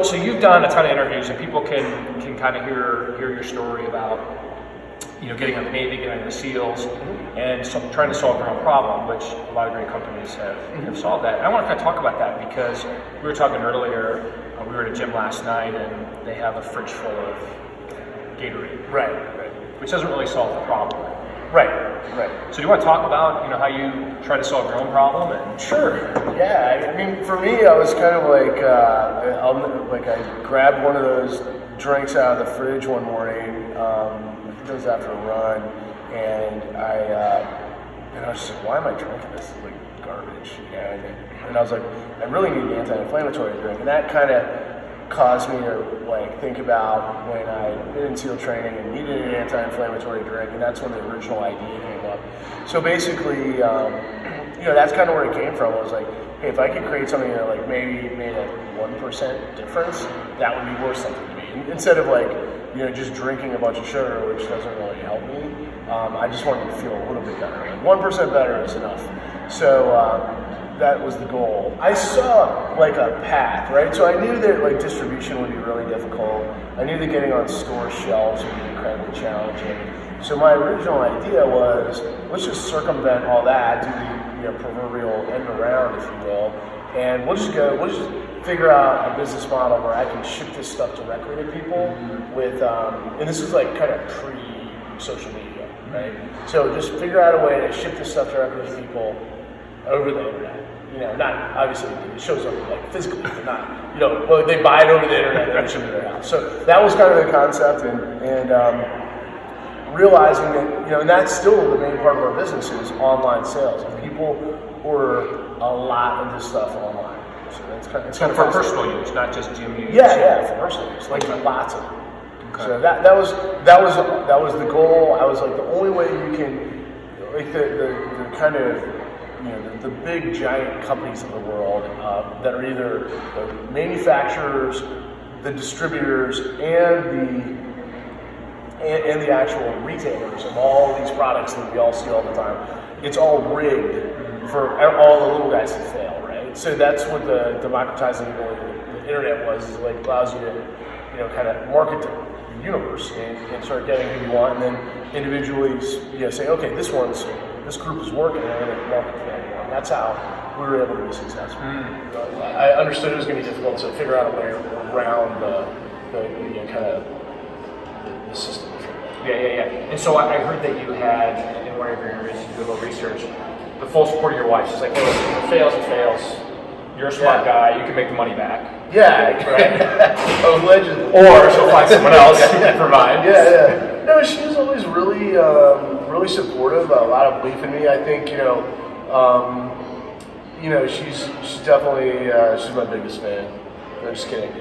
So you've done a ton of interviews, and people can kind of hear your story about getting on the Navy, getting on the SEALs, and trying to solve their own problem, which a lot of great companies have solved that. And I want to kind of talk about that because we were talking earlier. We were at a gym last night, and they have a fridge full of Gatorade, right, which doesn't really solve the problem. Right. So do you want to talk about how you try to solve your own problem? And Sure. Yeah. I mean, for me, I was kind of I grabbed one of those drinks out of the fridge one morning. I think it was after a run, and I was just like, why am I drinking this? It's like garbage. And I was like, I really need an anti-inflammatory drink, and that kind of caused me to think about when I'd been in SEAL training and needed an anti-inflammatory drink, and that's when the original idea came up. So basically, that's kind of where it came from. I was like, hey, if I could create something that maybe made a 1% difference, that would be worth something to me. Instead of just drinking a bunch of sugar, which doesn't really help me, I just wanted to feel a little bit better. 1% better is enough. So that was the goal. I saw a path, right? So I knew that distribution would be really difficult. I knew that getting on store shelves would be incredibly challenging. So my original idea was, let's just circumvent all that, do the proverbial end around, if you will, and we'll just figure out a business model where I can ship this stuff directly to people with, and this is kind of pre-social media, right? So just figure out a way to ship this stuff directly to people over the internet. Not obviously it shows up physically, but not, they buy it over the internet and they ship it to their house. So that was kind of the concept, and realizing that, and that's still the main part of our business is online sales. And people order a lot of this stuff online. So it's kind of for personal use, not just gym use. Yeah, for personal use, lots of them. Okay. So that was the goal. I was the only way you can, the kind of, the big giant companies in the world that are either the manufacturers, the distributors, and the actual retailers of all these products that we all see all the time. It's all rigged for all the little guys to fail, right? So that's what the democratizing the internet was. Is allows you to kind of market the universe and start getting who you want, and then individually say, okay, this group is working, and I'm going to market for that. And that's how we were able to be successful. I understood it was going to be difficult to figure out a way around the kind of the system. Yeah. And so I heard that you had, in one of your interviews, you did a little research, the full support of your wife. She's like, hey, listen, if it fails, it fails. You're a smart guy. You can make the money back. Yeah, right. Allegedly. Or she'll find someone else and provide. Yeah. No, she was always really, really supportive. A lot of belief in me. I think, she's definitely she's my biggest fan. I'm just kidding.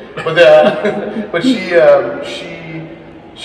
But she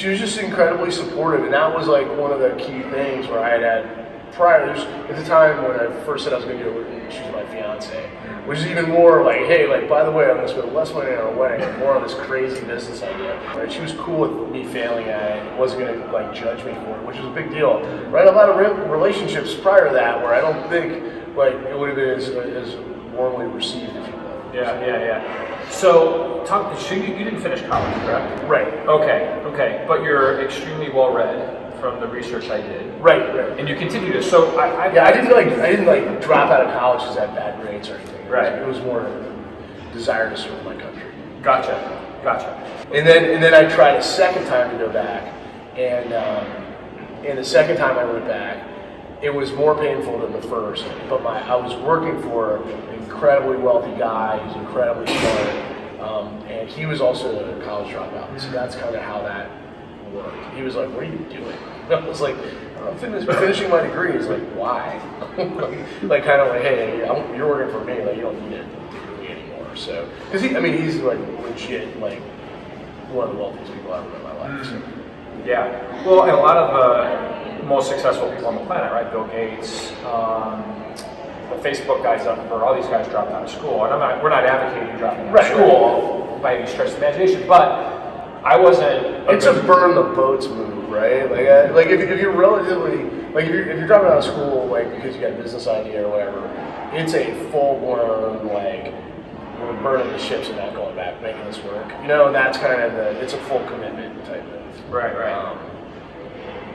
was just incredibly supportive, and that was one of the key things where I had prior. At the time when I first said I was going to do it, she was my fiance, which is even more hey, by the way, I'm going to spend less money on our wedding, and more on this crazy business idea. Right? She was cool with me failing at it, wasn't going to judge me for it, which was a big deal. Right? A lot of relationships prior to that where I don't think it would have been as warmly received, if you will. Yeah. So you didn't finish college, correct? Right. Okay. But you're extremely well read from the research I did. Right. And you continue to. So I didn't drop out of college because I had bad grades or anything. Right. It was more a desire to serve my country. Gotcha. And then I tried a second time to go back, and the second time I went back, it was more painful than the first. But I was working for an incredibly wealthy guy who's incredibly smart, and he was also a college dropout. So that's kind of how that worked. He was like, "What are you doing?" I was like, "I'm finishing my degree." He's like, "Why?" Hey, you're working for me. You don't need a degree anymore. So, because he's legit one of the wealthiest people I've ever met in my life. So. Yeah. Well, and a lot of the most successful people on the planet, right? Bill Gates, the Facebook guys all these guys dropped out of school, and we're not advocating dropping out of school by any stretch of the imagination, but I wasn't. It's a burn the boats move, right? If you're relatively if you're dropping out of school because you got a business idea or whatever, it's a full blown we're burning the ships and not going back, making this work. You know, that's kind of it's a full commitment type of. Right.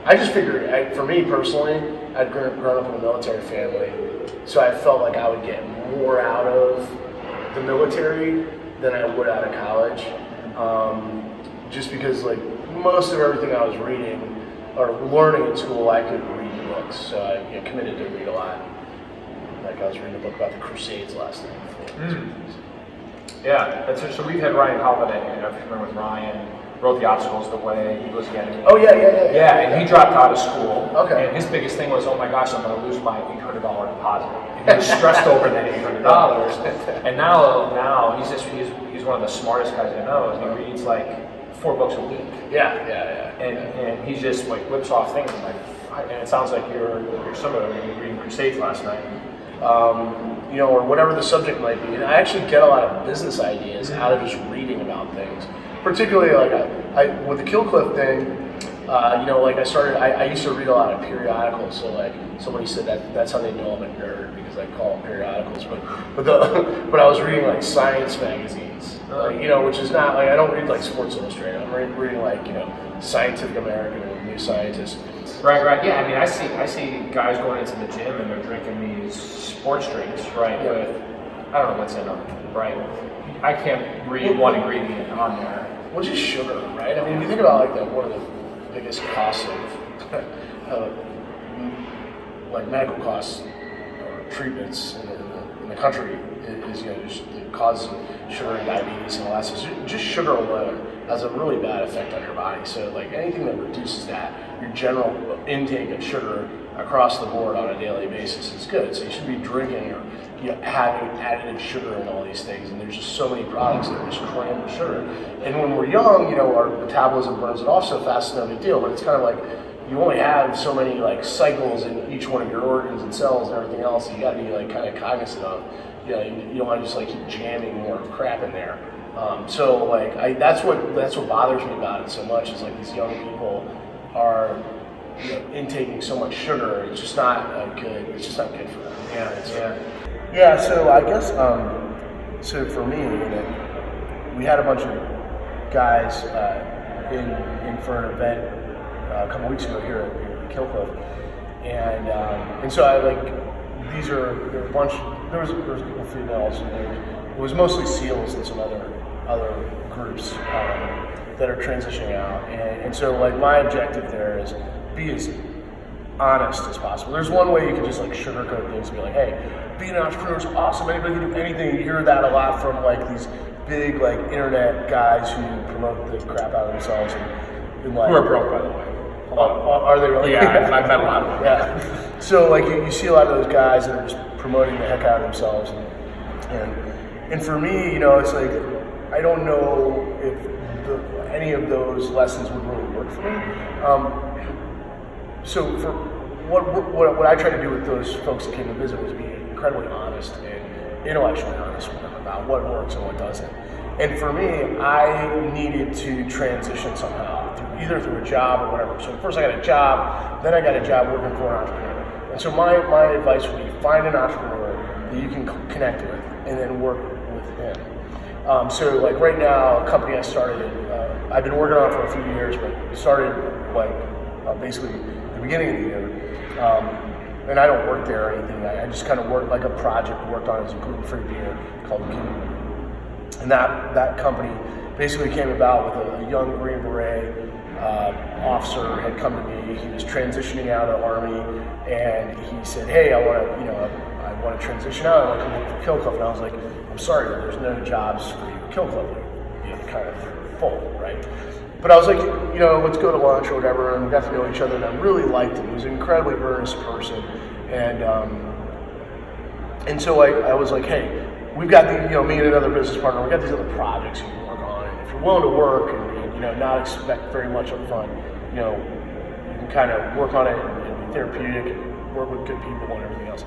I just figured, for me personally, I'd grown up in a military family, so I felt like I would get more out of the military than I would out of college. Just because like most of everything I was reading or learning in school, I could read books, so I committed to read a lot. Like I was reading a book about the Crusades last night. Yeah, so we've had Ryan Holiday, if you remember with Ryan, wrote The Obstacles the Way, he was getting. Oh yeah. Yeah, and he dropped out of school. Okay. And his biggest thing was, oh my gosh, I'm going to lose my $800 deposit. And he was stressed over that $800. And now he's one of the smartest guys I know. And he reads like 4 books a week. Yeah. And he just like whips off things like, and it sounds like you're similar. You were reading Crusades last night. You know, or whatever the subject might be. And I actually get a lot of business ideas out of just reading about things. Particularly, like I with the Killcliff thing, you know, like I used to read a lot of periodicals. So like somebody said that's how they know I'm a nerd because I call them periodicals. But I was reading like science magazines, you know, which is not like I don't read like Sports Illustrated. I'm reading like, you know, Scientific American and New Scientist. Right. Yeah, I mean, I see guys going into the gym and they're drinking these sports drinks, right? Yeah. With I don't know what's in them, right? I can't read one ingredient on there. Well, just sugar, right? I mean, if you think about like one of the biggest costs of like medical costs or treatments in the country is, you know, just the cause of sugar and diabetes and all that stuff. Just sugar alone has a really bad effect on your body. So like anything that reduces that, your general intake of sugar across the board on a daily basis is good. So you should be drinking or, you know, having additive sugar and all these things, and there's just so many products that are just crammed with sugar. And when we're young, you know, our metabolism burns it off so fast, it's no big deal. But it's kind of like you only have so many like cycles in each one of your organs and cells and everything else. So you got to be like kind of cognizant of. You know, you don't want to just like keep jamming more crap in there. So like that's what bothers me about it so much is like these young people are, you know, intaking so much sugar. It's just not good. It's just not good for them. Yeah, so I guess, so for me, you know, we had a bunch of guys in for an event a couple weeks ago here at Killcliff, and so I like there were a bunch. There was a couple females, and it was mostly SEALs and some other groups that are transitioning out, and so like my objective there is be as honest as possible. There's one way you can just like sugarcoat things and be like, hey, being an entrepreneur is awesome. Anybody can do anything. You hear that a lot from like these big like internet guys who promote the crap out of themselves and like. Who are broke, by the way. Are they really? Yeah, I've met a lot of them. Yeah. So like you see a lot of those guys that are just promoting the heck out of themselves, and for me, you know, it's like I don't know if any of those lessons would really work for me. So for what I try to do with those folks that came to visit was be incredibly honest and intellectually honest with them about what works and what doesn't. And for me, I needed to transition somehow, either through a job or whatever. So first I got a job, then I got a job working for an entrepreneur. And so my advice would be find an entrepreneur that you can connect with and then work with him. So like right now, a company I started, I've been working on it for a few years, but started like basically the beginning of the year. And I don't work there or anything. I just kind of worked like a project, worked on it as a gluten-free beer called Goon. And that company basically came about with a young Green Beret officer had come to me. He was transitioning out of the Army, and he said, "Hey, I want to transition out. I want to come work for Killcliff." And I was like, "I'm sorry, there's no jobs for you at Killcliff. You're kind of full, right?" But I was like, you know, let's go to lunch or whatever, and we got to know each other, and I really liked him. He was an incredibly earnest person, and so I was like, hey, we've got the, you know, me and another business partner, we got these other projects you can work on, and if you're willing to work and you know, not expect very much up front, you know, you can kind of work on it and be therapeutic and work with good people and everything else.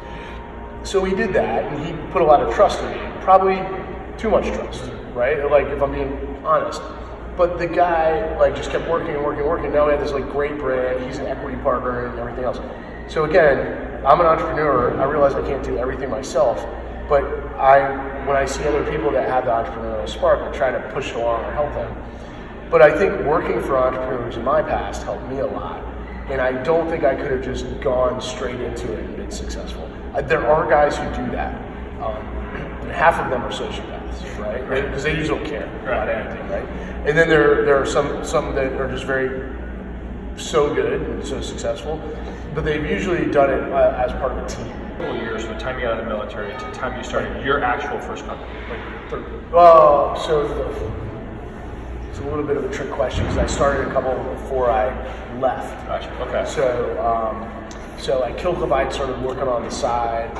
So he did that, and he put a lot of trust in me, probably too much trust, right? Like, if I'm being honest. But the guy like just kept working and working and working. Now we have this like great brand. He's an equity partner and everything else. So again, I'm an entrepreneur. I realize I can't do everything myself. But when I see other people that have the entrepreneurial spark, I try to push it along or help them. But I think working for entrepreneurs in my past helped me a lot. And I don't think I could have just gone straight into it and been successsul. There are guys who do that. And half of them are sociopaths, right? Because they just don't care about anything, right? And then there are some that are just so good and so successful, but they've usually done it as part of a team. Couple years from the time you got out of the military to the time you started your actual first company? It's a little bit of a trick question because I started a couple before I left. Gotcha. Okay. So like Kilcavite started working on the side.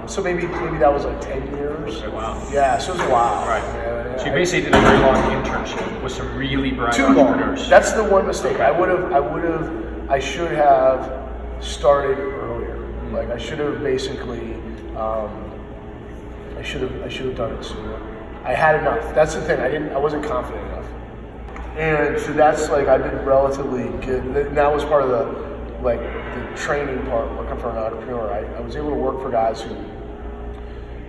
So maybe that was like 10 years. Okay, wow. Yeah, so it was a while. Right. Yeah. So you basically did a very long internship with some really bright Too entrepreneurs. long. That's the one mistake. I should have started earlier. Like I should have basically, I should have done it sooner. I had enough. That's the thing. I wasn't confident enough. And so that's like I've been relatively good. And that was part of the training part, working for an entrepreneur. I was able to work for guys who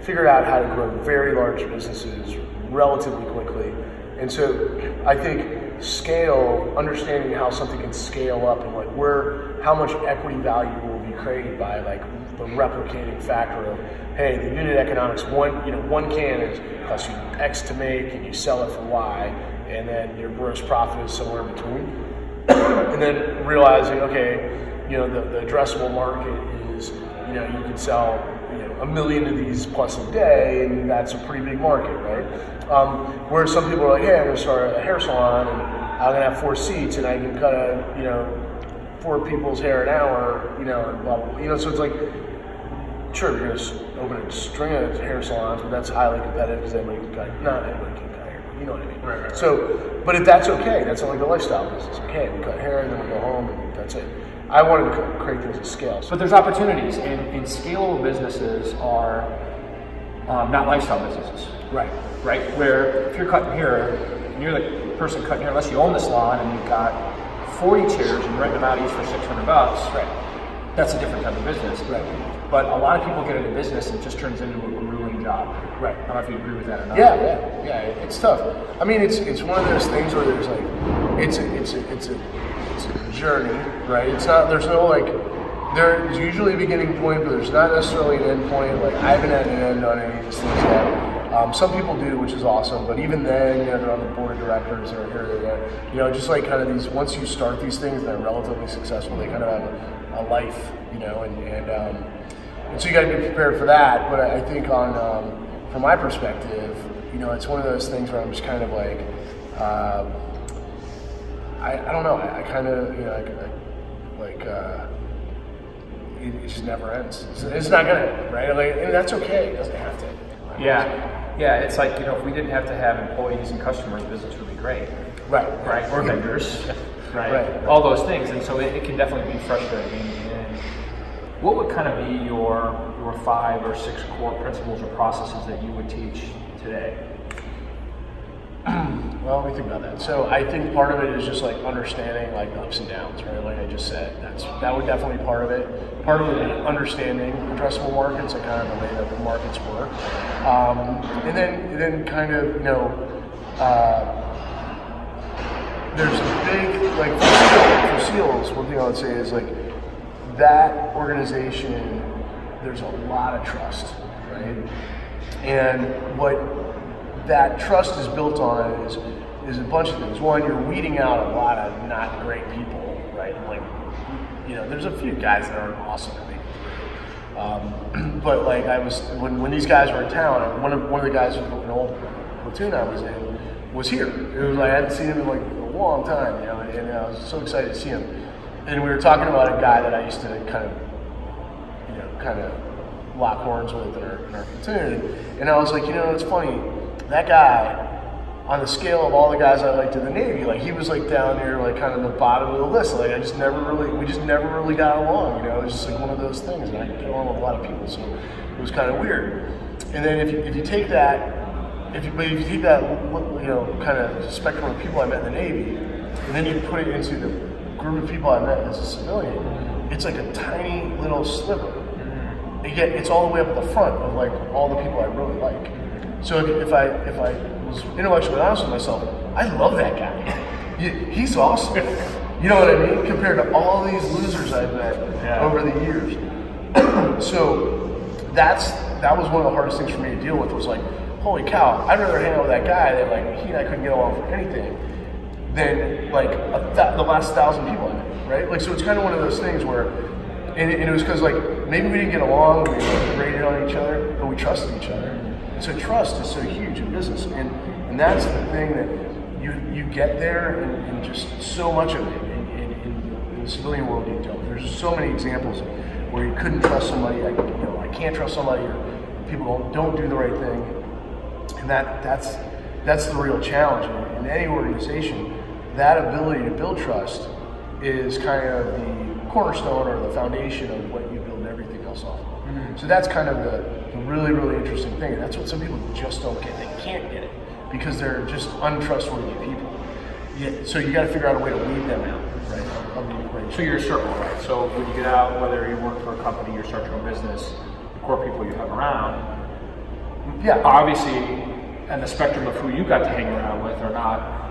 figured out how to grow very large businesses relatively quickly. And so I think scale, understanding how something can scale up and how much equity value will be created by like the replicating factor of, hey, the unit economics, one can is costs you X to make and you sell it for Y, and then your gross profit is somewhere in between. And then realizing, okay, the addressable market is, you can sell, 1 million of these plus a day, and that's a pretty big market, right? Where some people are like, hey, I'm going to start a hair salon, and I'm going to have 4 seats, and I can cut 4 people's hair an hour, and blah, blah, blah. So it's like, sure, you're going to open a string of hair salons, but that's highly competitive because not everybody can cut hair. You know what I mean? Right. So, but if that's okay, that's like a lifestyle business. Okay, we cut hair and then we go home and that's it. I wanted to create things at scale. But there's opportunities, and scalable businesses are not lifestyle businesses. Right. Right? Where if you're cutting hair, and you're the person cutting hair, unless you own the salon and you've got 40 chairs and you rent them out each for $600, right? That's a different type of business. Right. But a lot of people get into business and it just turns into a grueling job. Right. I don't know if you agree with that or not. Yeah. It's tough. I mean, it's one of those things where there's like, it's a journey, right? There's there's usually a beginning point, but there's not necessarily an end point. Like I haven't had an end on any of these things yet. Some people do, which is awesome, but even then, they're on the board of directors or here or there. Just like kind of these, once you start these things, they're relatively successful. They kind of have a life, and so you got to be prepared for that. But I think from my perspective, it's one of those things where I'm just kind of like, I don't know. I kind of, it just never ends. It's not gonna, right? And that's okay. It doesn't have to. Right? Yeah. It's like if we didn't have to have employees and customers, business would be great. Right. Or vendors. Right. Right. All those things, and so it can definitely be frustrating. And what would kind of be your 5 or 6 core principles or processes that you would teach today? Well, let me think about that. So I think part of it is just like understanding like the ups and downs, right? Like I just said, that would definitely be part of it. Part of it would be understanding addressable markets and kind of the way that the markets work. And then kind of, there's a big, like for SEALs, one thing I would say is like that organization, there's a lot of trust, right? And what that trust is built on is a bunch of things. One, you're weeding out a lot of not great people, right? Like, there's a few guys that aren't awesome at me. But like when these guys were in town, one of the guys from an old platoon I was in was here. It was like I hadn't seen him in like a long time, and I was so excited to see him. And we were talking about a guy that I used to kind of lock horns with in our platoon, and I was like, it's funny. That guy, on the scale of all the guys I liked in the Navy, like he was like down there, like kind of the bottom of the list. Like we just never really got along. It was just like one of those things, and I get along with a lot of people, so it was kind of weird. And then if you take that, kind of spectrum of people I met in the Navy, and then you put it into the group of people I met as a civilian, it's like a tiny little sliver. yet it's all the way up at the front of like all the people I really like. So if I was intellectually honest with myself, I love that guy. He's awesome. You know what I mean? Compared to all these losers I've met over the years. So that was one of the hardest things for me to deal with, was like, holy cow, I'd rather hang out with that guy that like he and I couldn't get along for anything than like the last 1,000 people I met, right? Like, so it's kind of one of those things where, and it was because like maybe we didn't get along, we like graded on each other, but we trusted each other. And so trust is so huge in business, and that's the thing that you get there, and just so much of it in the civilian world you don't. There's just so many examples where you couldn't trust somebody. I can't trust somebody, or people don't do the right thing, and that's the real challenge in any organization. That ability to build trust is kind of the cornerstone or the foundation of what you build everything else off of. Mm-hmm. So that's kind of the really, really interesting thing. And that's what some people just don't get. They can't get it because they're just untrustworthy people. So you got to figure out a way to weed them out, right? So your circle, right? So when you get out, whether you work for a company, you start your own business, the core people you have around, obviously, and the spectrum of who you got to hang around with are not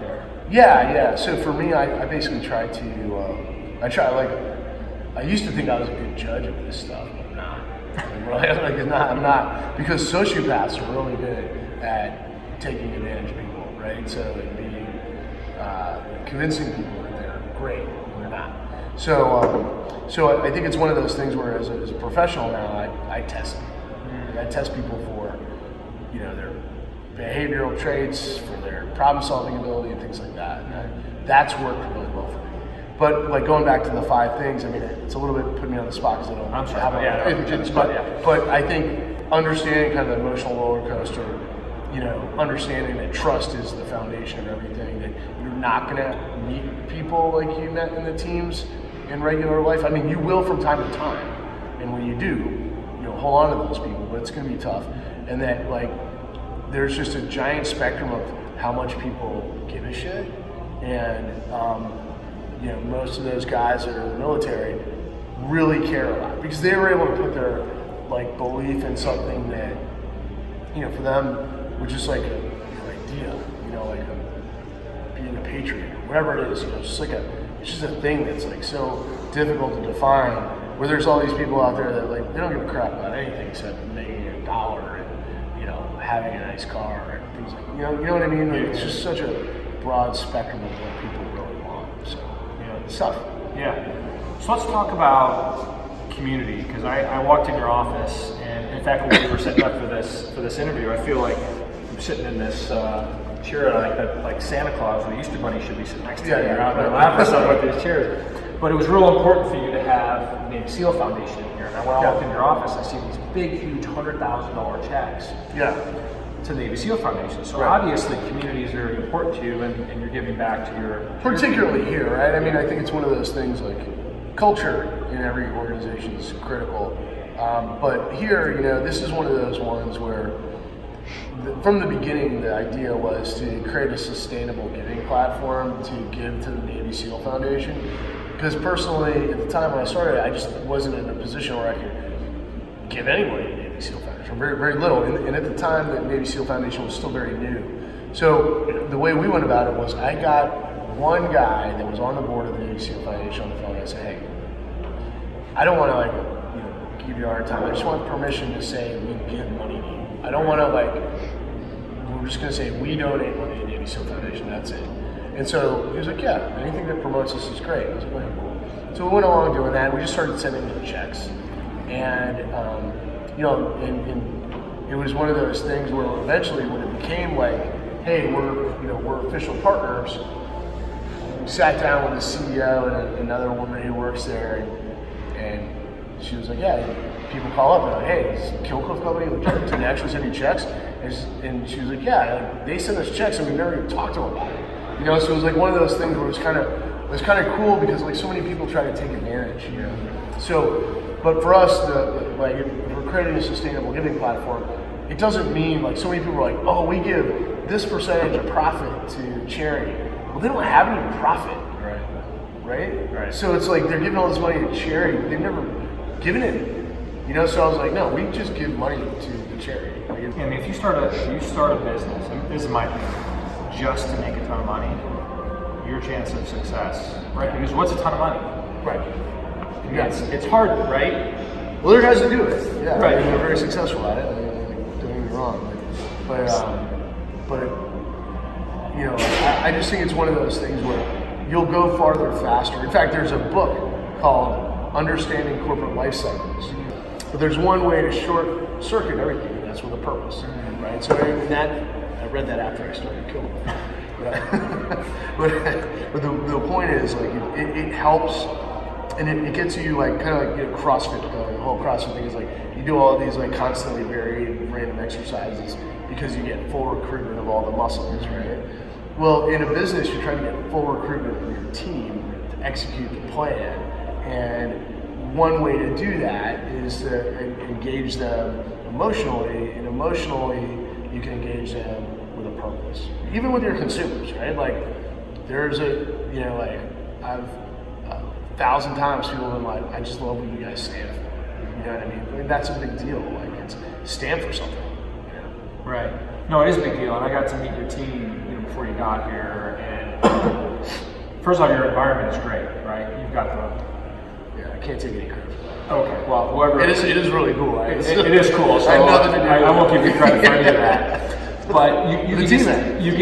there. Yeah. So for me, I basically try to, I used to think I was a good judge of this stuff, but I'm not. I'm not, because sociopaths are really good at taking advantage of people, right? So being, convincing people that they're great when they're not. So I think it's one of those things where as a professional now, I test them. I test people for, their behavioral traits, for their problem-solving ability, and things like that. And that's worked really well for me. But like going back to the 5 things, I mean, it's a little bit putting me on the spot because I don't have but I think understanding kind of the emotional roller coaster, understanding that trust is the foundation of everything, that you're not going to meet people like you met in the teams in regular life. I mean, you will from time to time, and when you do, hold on to those people, but it's going to be tough. And that, like, there's just a giant spectrum of how much people give a shit, and most of those guys that are in the military really care a lot because they were able to put their belief in something that for them was just like an idea, being a patriot, or whatever it is. It's just a thing that's so difficult to define. Where there's all these people out there that they don't give a crap about anything except making $1 and having a nice car and things like you know what I mean. It's just such a broad spectrum of what people really want. So it's tough. Yeah. So let's talk about community, because I walked in your office, and in fact when we were setting up for this interview, I feel like I'm sitting in this chair like Santa Claus, or the Easter Bunny should be sitting next to me. You're out there laughing something with these chairs. But it was real important for you to have Navy SEAL Foundation in here. And when I walked in your office, I see these big, huge $100,000 checks to the Navy SEAL Foundation. So obviously community is very important to you, and you're giving back to your... Particularly here, right? I mean, I think it's one of those things culture in every organization is critical. But here, this is one of those ones where from the beginning, the idea was to create a sustainable giving platform to give to the Navy SEAL Foundation. Because personally, at the time when I started, I just wasn't in a position where I could give anybody a Navy SEAL Foundation, very, very little. And at the time, the Navy SEAL Foundation was still very new. So the way we went about it was I got one guy that was on the board of the Navy SEAL Foundation on the phone, and I said, hey, I don't want to give you a hard time. I just want permission to say we give money to you. I don't want to we're just going to say we donate money to the Navy SEAL Foundation, that's it. And so he was like, yeah, anything that promotes this is great. I was like, well, cool. So we went along doing that. We just started sending them checks. And, it was one of those things where eventually when it became hey, we're official partners, we sat down with the CEO and another woman who works there, and she was like, yeah, people call up and like, hey, is Kill Cliff Company legit? Did they actually send you checks? And she was like, yeah, they send us checks and we never even talked to them about it. So it was one of those things where it was kind of cool because so many people try to take advantage. So, but for us, if we're creating a sustainable giving platform, it doesn't mean so many people are oh, we give this percentage of profit to charity. Well, they don't have any profit, right? So it's they're giving all this money to charity, but they've never given it So I was like, no, we just give money to the charity. Like, And if you start a business, and this is my thing, just to make a ton of money, your chance of success, right? Because what's a ton of money? right. I mean, it's hard, right? Well, there are guys that do it. Yeah, Right. And they're very successful at it. I mean, like, don't get me wrong, but I just think it's one of those things where you'll go farther faster. In fact, there's a book called Understanding Corporate Life Cycles. But there's one way to short circuit everything, and that's with a purpose, right? So I read that after I started killing it. But the point is, like, it helps, and it gets you, like, kind of like, CrossFit. The whole CrossFit thing is like you do all of these like constantly varied random exercises because you get full recruitment of all the muscles, right? Well, in a business, you're trying to get full recruitment of your team to execute the plan, and one way to do that is to engage them emotionally, and emotionally you can engage them with a purpose. Even with your consumers, right? Like, there's I've 1,000 times people have been like, I just love what you guys stand for. You know what I mean? Like, that's a big deal. Like, it's stand for something. Right. No, it is a big deal, and I got to meet your team before you got here, and first off, your environment is great, right? You've got the I can't take any credit for that. Okay, well, whoever it is really cool. Right? It is cool. So I won't give you credit for any of that. But you can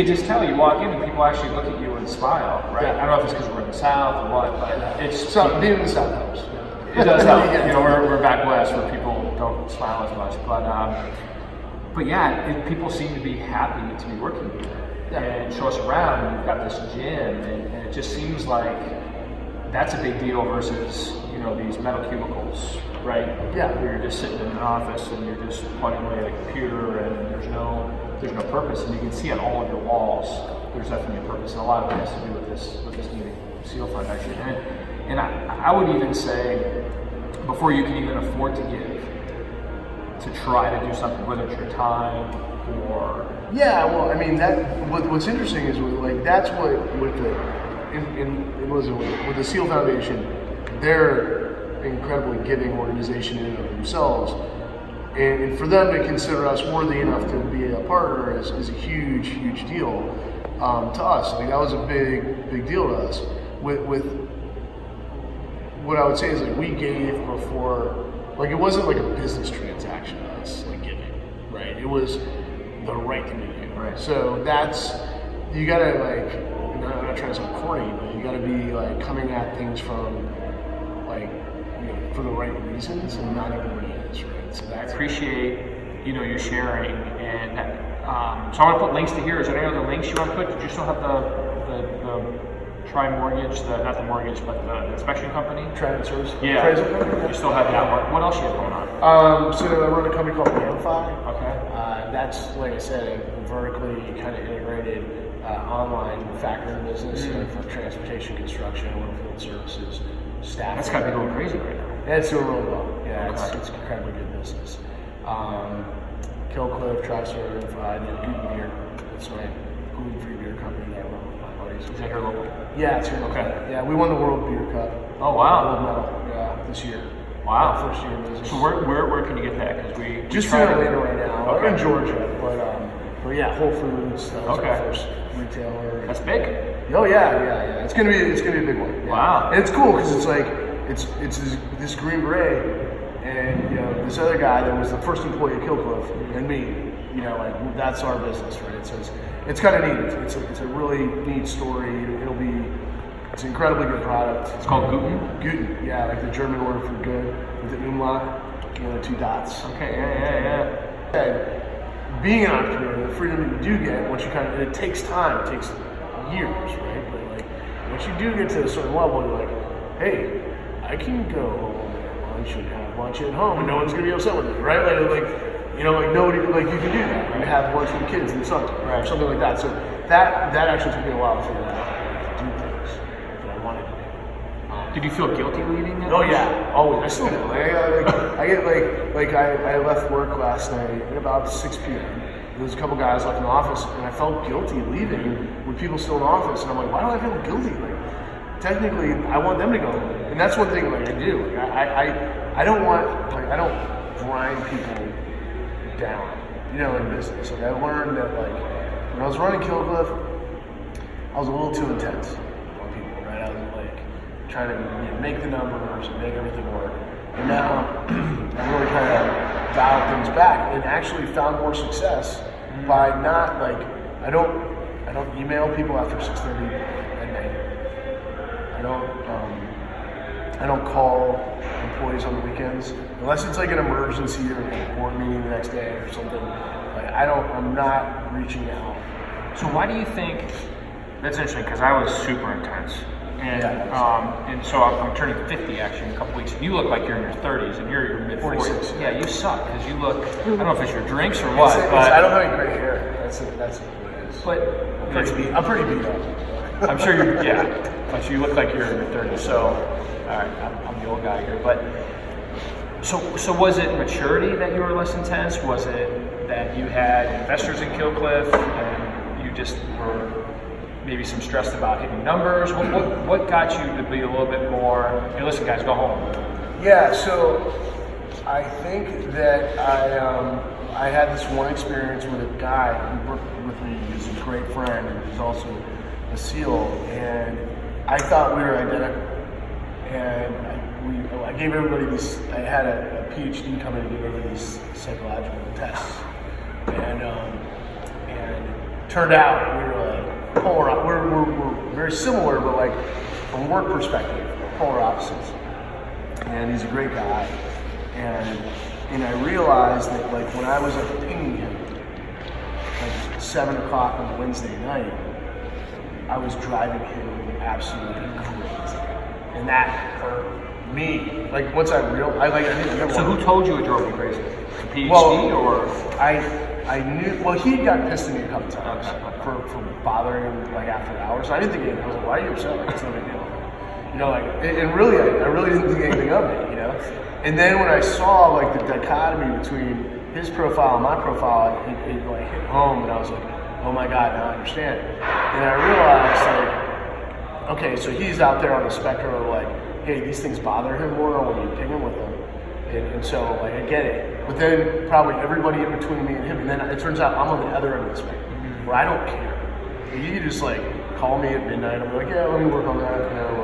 just tell. You walk in and people actually look at you and smile, right? Yeah. I don't know if it's because we're in the South or what, but it's being in the South helps. It does help. We're back west where people don't smile as much, but yeah, people seem to be happy to be working here and show us around. And we've got this gym, and it just seems like that's a big deal versus these metal cubicles, right? Yeah. Where you're just sitting in an office and you're just plugging away at a computer, and there's no purpose. And you can see on all of your walls, there's definitely a purpose, and a lot of it has to do with this new seal foundation. And I would even say, before you can even afford to give, to try to do something, whether it's your time or well, I mean, what's interesting is that's what with the Seal Foundation, they're an incredibly giving organization in and of themselves, and for them to consider us worthy enough to be a partner is a huge deal to us. Like, that was a big deal to us. With what I would say is, like, we gave before, like, it wasn't like a business transaction to us, like, giving, right? It was the right thing to do. Right. So you gotta, like, I'm not trying to sound corny, but you gotta be like coming at things from, like, for the right reasons, and not everybody is, right? So I appreciate you sharing, and so I want to put links to here. Is there any other links you want to put? Did you still have the Tri-Mortgage, not the mortgage, but the inspection company? Transfers. Yeah. Appraisal company? You still have that one. What else you have going on? So I run a company called Amplify. Okay. That's, like I said, a vertically kind of integrated online factoring business for transportation, construction, oilfield services, staff. That's got to be going crazy right now. Yeah, it's doing really well. Yeah, Okay. it's incredibly good business. Killcliff, Tri-Certified, and Guten Beer. That's my gluten-free beer company that I run with my buddies. Is that here local? Yeah, it's here. Okay. Yeah, we won the World Beer Cup. Oh wow. Gold medal. Yeah, this year. Wow. First year in business. So where can you get that? Because we just in tried Atlanta right now. Okay. We're in Georgia, but yeah, Whole Foods. That was Okay. our first retailer. That's big. Oh yeah. It's gonna be a big one. Yeah. Wow. And it's cool because it's like it's this Green Beret, and this other guy that was the first employee at Killcliff, and me. Like, that's our business, right? So it's kind of neat. It's a really neat story. It's an incredibly good product. It's called Guten? Guten, yeah, like the German word for good, with the umlaut, the two dots. Okay, yeah. And being an entrepreneur, the freedom that you do get, once you it takes time, it takes years, right? But, like, once you do get to a certain level, you're like, hey, I can go home at lunch and have lunch at home, and no one's gonna be upset with me, right? Like nobody, like, you can do that. You can have lunch with the kids in the summer, right? Or something like that. So that actually took me a while to figure out how to do things that I wanted to do. Did you feel guilty leaving? Oh yeah, always. I still do. I left work last night at about 6 p.m. There was a couple guys left in the office, and I felt guilty leaving with people still in the office. And I'm like, why do I feel guilty? Like, technically, I want them to go home, and that's one thing. Like, I do. Like, I don't want. Like, I don't. people down, in business. Like I learned that when I was running Kill Cliff, I was a little too intense on people, right? I was trying to make the numbers and make everything work. And now I'm really trying to dial things back and actually found more success by not I don't email people after 6:30 at night. I don't call employees on the weekends unless it's an emergency or a board meeting the next day or something. I'm not reaching out. So why do you think that's interesting? Because I was super intense, and and so I'm turning 50 actually in a couple weeks. And you look like you're in your 30s, and you're in your mid 40s. 46. Yeah, you suck because you look. I don't know if it's your drinks or what, but I don't have any gray hair. That's what it is. But I'm pretty beat up. I'm sure you're. Yeah, but you look like you're in your 30s. So, all right, I'm the old guy here, but. So was it maturity that you were less intense? Was it that you had investors in Kill Cliff and you just were maybe some stressed about hitting numbers? What got you to be a little bit more, hey, listen guys, go home? Yeah, so I think that I had this one experience with a guy who worked with me. He's a great friend and he's also a SEAL, and I thought we were identical. And I gave everybody these. I had a PhD come in and give everybody these psychological tests, and turned out we were polar. We're very similar, but from a work perspective, polar opposites. And he's a great guy, and I realized that when I was pinging him 7 o'clock on a Wednesday night, I was driving him absolutely crazy. And that hurt me. Once I realized, I didn't. So who told you it drove you crazy? The PhD or? I knew. Well, he got pissed at me a couple times for bothering him after hours. I didn't think anything. I was like, "Why are you upset? It's no big deal." And really, I really didn't think anything of it. And then when I saw the dichotomy between his profile and my profile, it hit home, and I was like, "Oh my God, now I understand." And I realized okay, so he's out there on the spectrum of hey, these things bother him more when you ping him with them. And so I get it. But then probably everybody in between me and him, and then it turns out I'm on the other end of the spectrum where I don't care. You can just call me at midnight, I'm yeah, let me work on that, whatever.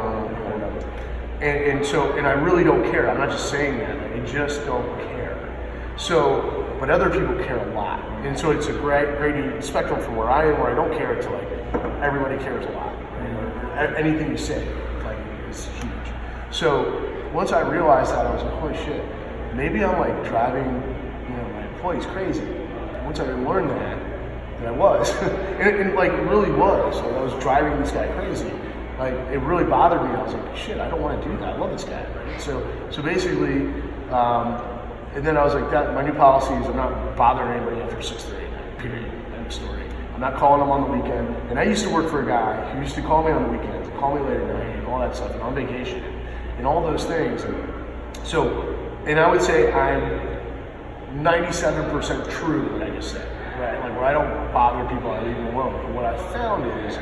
And I really don't care. I'm not just saying that, I just don't care. So, but other people care a lot. And so it's a great spectrum from where I am, where I don't care, to everybody cares a lot. Anything you say is huge. So once I realized that, I was like, holy shit, maybe I'm driving my employees crazy. Once I learned that I was, and it really was. I was driving this guy crazy. It really bothered me. I was like, shit, I don't want to do that. I love this guy, right? So basically, and then I was like, that my new policy is I'm not bothering anybody after 6:30. Period. End of story. I'm not calling them on the weekend. And I used to work for a guy who used to call me on the weekends, call me late at night, and all that stuff, and on vacation, and all those things. And I would say I'm 97% true what I just said, right? Where I don't bother people, I leave them alone. But what I found is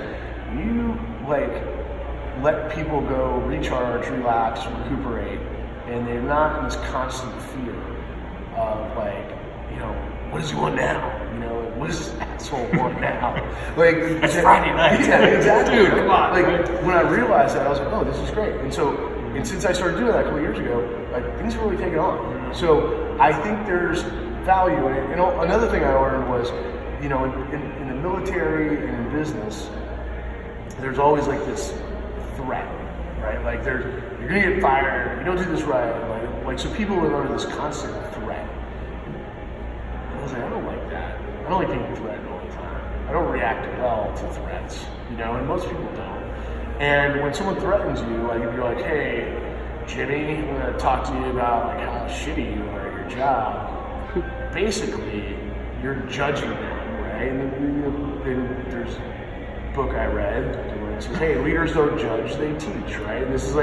you let people go, recharge, relax, recuperate, and they're not in this constant fear of what does he want now? What does this asshole want now? It's Friday night. Yeah, exactly. Dude, come on. When I realized that, I was like, oh, this is great. And since I started doing that a couple of years ago, things are really taking on. So I think there's value in it. Another thing I learned was, in the military and in business, there's always this threat, right? You're gonna get fired. You don't do this right. So people live under this constant threat. I was like, I don't like that. I don't like being threatened all the time. I don't react well to threats, and most people don't. And when someone threatens you, if you're hey, Jimmy, I'm gonna talk to you about how shitty you are at your job. Basically, you're judging them, right? And then there's a book I read where it says, hey, leaders don't judge, they teach, right? And this is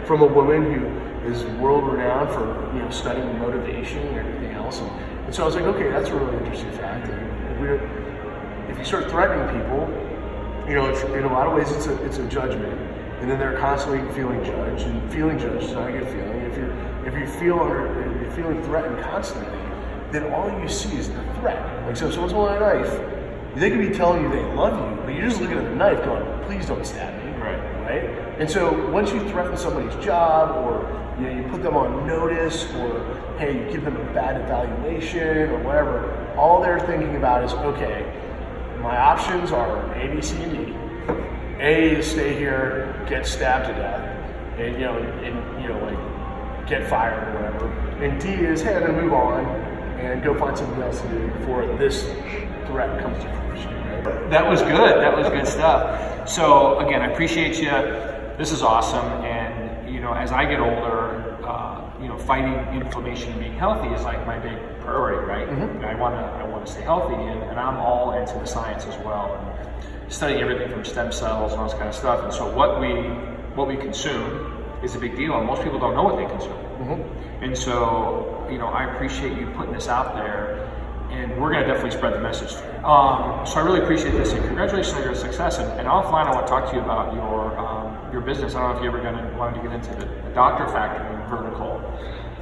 from a woman who is world renowned for studying motivation and everything else. And so I was like, okay, that's a really interesting fact. If you start threatening people, in a lot of ways it's a judgment, and then they're constantly feeling judged, and feeling judged is not a good feeling. If you're feeling threatened constantly, then all you see is the threat. Like, so if someone's holding a knife, they could be telling you they love you, but you're just looking at the knife going, please don't stab me. Right? And so once you threaten somebody's job, or you put them on notice, or hey, you give them a bad evaluation or whatever, all they're thinking about is, okay, my options are A, B, C, and D. A is stay here, get stabbed to death, and like get fired or whatever. And D is, hey, I'm gonna move on and go find something else to do before this threat comes to fruition. Right? That was good. That was good stuff. So again, I appreciate you. This is awesome. And as I get older, fighting inflammation and being healthy is like my big priority, right? Mm-hmm. I want to stay healthy, and I'm all into the science as well, and studying everything from stem cells and all this kind of stuff. And so what we consume is a big deal, and most people don't know what they consume. Mm-hmm. And so I appreciate you putting this out there. And we're going to definitely spread the message. So I really appreciate this, and congratulations on your success. And offline, I want to talk to you about your business. I don't know if you ever wanted to get into the doctor factory vertical,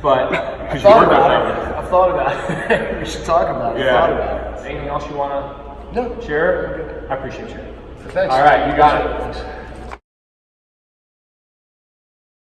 but I've thought about it. We should talk about it. Yeah. I've thought about it. Anything else you want to share? I appreciate you. Thanks. All right, you got it.